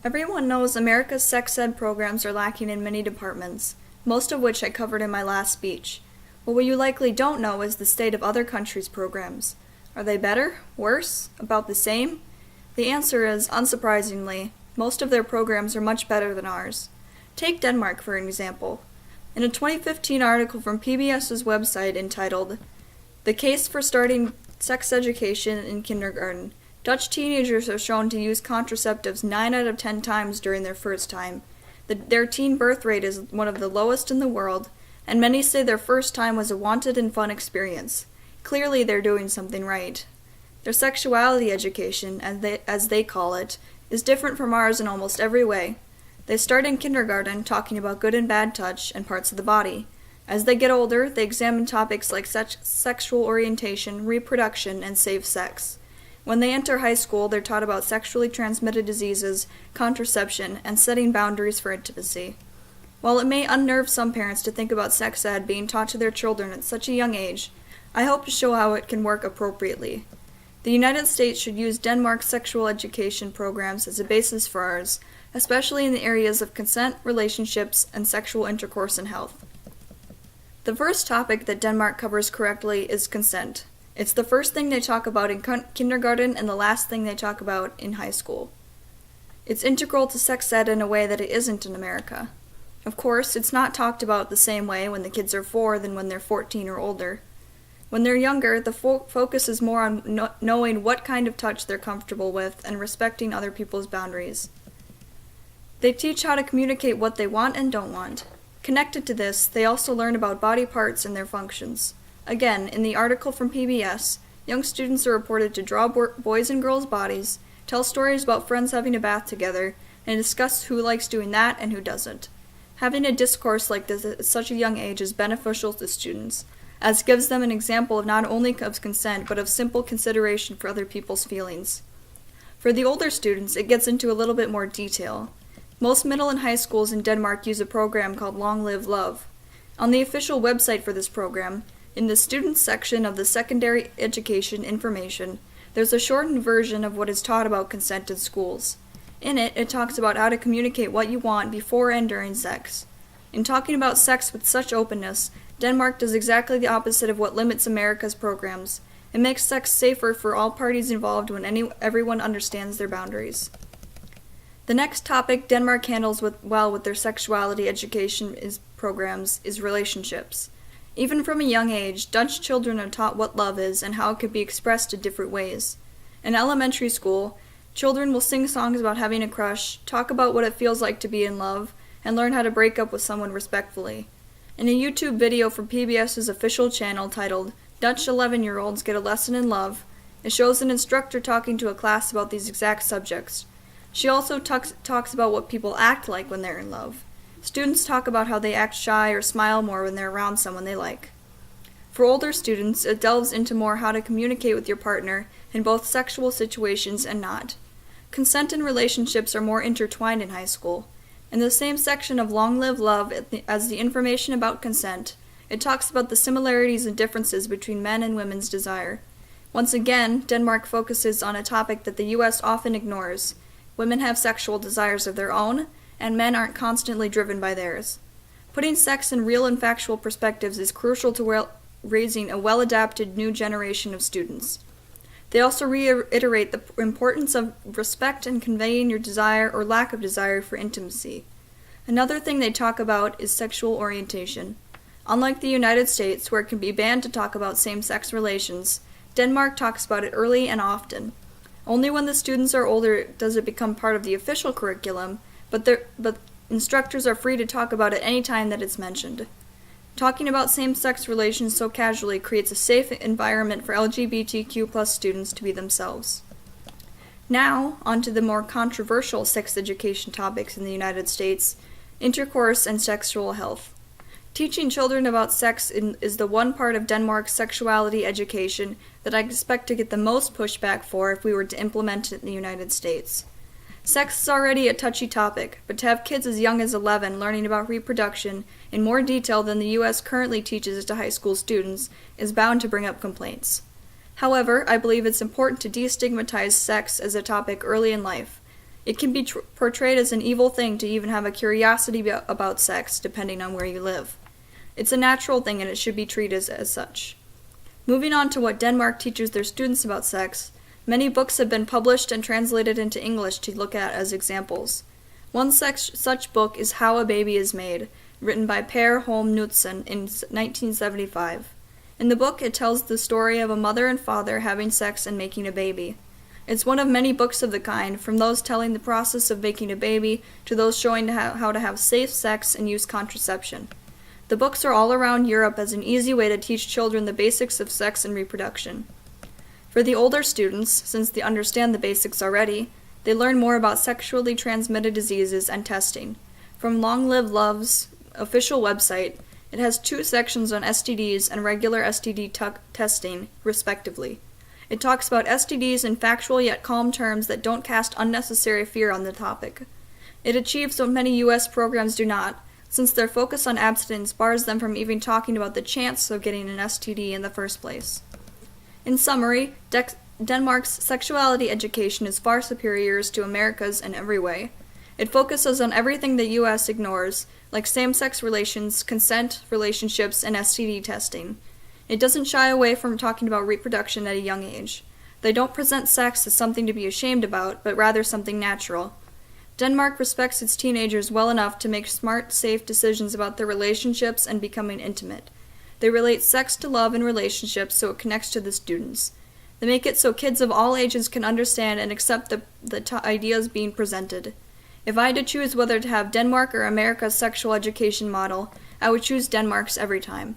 Everyone knows America's sex ed programs are lacking in many departments, most of which I covered in my last speech. But what you likely don't know is the state of other countries' programs. Are they better? Worse? About the same? The answer is, unsurprisingly, most of their programs are much better than ours. Take Denmark for an example. In a 2015 article from PBS's website entitled, "The Case for Starting Sex Education in Kindergarten," Dutch teenagers are shown to use contraceptives 9 out of 10 times during their first time. Their teen birth rate is one of the lowest in the world, and many say their first time was a wanted and fun experience. Clearly they're doing something right. Their sexuality education, as they call it, is different from ours in almost every way. They start in kindergarten talking about good and bad touch and parts of the body. As they get older, they examine topics like sexual orientation, reproduction, and safe sex. When they enter high school, they're taught about sexually transmitted diseases, contraception, and setting boundaries for intimacy. While it may unnerve some parents to think about sex ed being taught to their children at such a young age, I hope to show how it can work appropriately. The United States should use Denmark's sexual education programs as a basis for ours, especially in the areas of consent, relationships, and sexual intercourse and health. The first topic that Denmark covers correctly is consent. It's the first thing they talk about in kindergarten and the last thing they talk about in high school. It's integral to sex ed in a way that it isn't in America. Of course, it's not talked about the same way when the kids are 4 than when they're 14 or older. When they're younger, the focus is more on knowing what kind of touch they're comfortable with and respecting other people's boundaries. They teach how to communicate what they want and don't want. Connected to this, they also learn about body parts and their functions. Again, in the article from PBS, young students are reported to draw boys' and girls' bodies, tell stories about friends having a bath together, and discuss who likes doing that and who doesn't. Having a discourse like this at such a young age is beneficial to students, as it gives them an example of not only of consent, but of simple consideration for other people's feelings. For the older students, it gets into a little bit more detail. Most middle and high schools in Denmark use a program called Long Live Love. On the official website for this program, in the students section of the secondary education information, there's a shortened version of what is taught about consent in schools. In it, it talks about how to communicate what you want before and during sex. In talking about sex with such openness, Denmark does exactly the opposite of what limits America's programs. It makes sex safer for all parties involved when everyone understands their boundaries. The next topic Denmark handles well with their sexuality education programs is relationships. Even from a young age, Dutch children are taught what love is and how it could be expressed in different ways. In elementary school, children will sing songs about having a crush, talk about what it feels like to be in love, and learn how to break up with someone respectfully. In a YouTube video from PBS's official channel titled, "Dutch 11-Year-Olds Get a Lesson in Love," it shows an instructor talking to a class about these exact subjects. She also talks about what people act like when they're in love. Students talk about how they act shy or smile more when they're around someone they like. For older students, it delves into more how to communicate with your partner in both sexual situations and not. Consent and relationships are more intertwined in high school. In the same section of Long Live Love as the information about consent, it talks about the similarities and differences between men and women's desire. Once again, Denmark focuses on a topic that the U.S. often ignores. Women have sexual desires of their own, and men aren't constantly driven by theirs. Putting sex in real and factual perspectives is crucial to raising a well-adapted new generation of students. They also reiterate the importance of respect and conveying your desire or lack of desire for intimacy. Another thing they talk about is sexual orientation. Unlike the United States, where it can be banned to talk about same-sex relations, Denmark talks about it early and often. Only when the students are older does it become part of the official curriculum, but instructors are free to talk about it any time that it's mentioned. Talking about same-sex relations so casually creates a safe environment for LGBTQ+ students to be themselves. Now, on to the more controversial sex education topics in the United States, intercourse and sexual health. Teaching children about sex is the one part of Denmark's sexuality education that I expect to get the most pushback for if we were to implement it in the United States. Sex is already a touchy topic, but to have kids as young as 11 learning about reproduction in more detail than the U.S. currently teaches it to high school students is bound to bring up complaints. However, I believe it's important to destigmatize sex as a topic early in life. It can be portrayed as an evil thing to even have a curiosity about sex, depending on where you live. It's a natural thing and it should be treated as such. Moving on to what Denmark teaches their students about sex, many books have been published and translated into English to look at as examples. One such book is How a Baby is Made, written by Per Holm Knudsen in 1975. In the book, it tells the story of a mother and father having sex and making a baby. It's one of many books of the kind, from those telling the process of making a baby to those showing how to have safe sex and use contraception. The books are all around Europe as an easy way to teach children the basics of sex and reproduction. For the older students, since they understand the basics already, they learn more about sexually transmitted diseases and testing. From Long Live Love's official website, it has 2 sections on STDs and regular STD testing, respectively. It talks about STDs in factual yet calm terms that don't cast unnecessary fear on the topic. It achieves what many U.S. programs do not, since their focus on abstinence bars them from even talking about the chance of getting an STD in the first place. In summary, Denmark's sexuality education is far superior to America's in every way. It focuses on everything the U.S. ignores, like same-sex relations, consent, relationships, and STD testing. It doesn't shy away from talking about reproduction at a young age. They don't present sex as something to be ashamed about, but rather something natural. Denmark respects its teenagers well enough to make smart, safe decisions about their relationships and becoming intimate. They relate sex to love and relationships so it connects to the students. They make it so kids of all ages can understand and accept the ideas being presented. If I had to choose whether to have Denmark or America's sexual education model, I would choose Denmark's every time.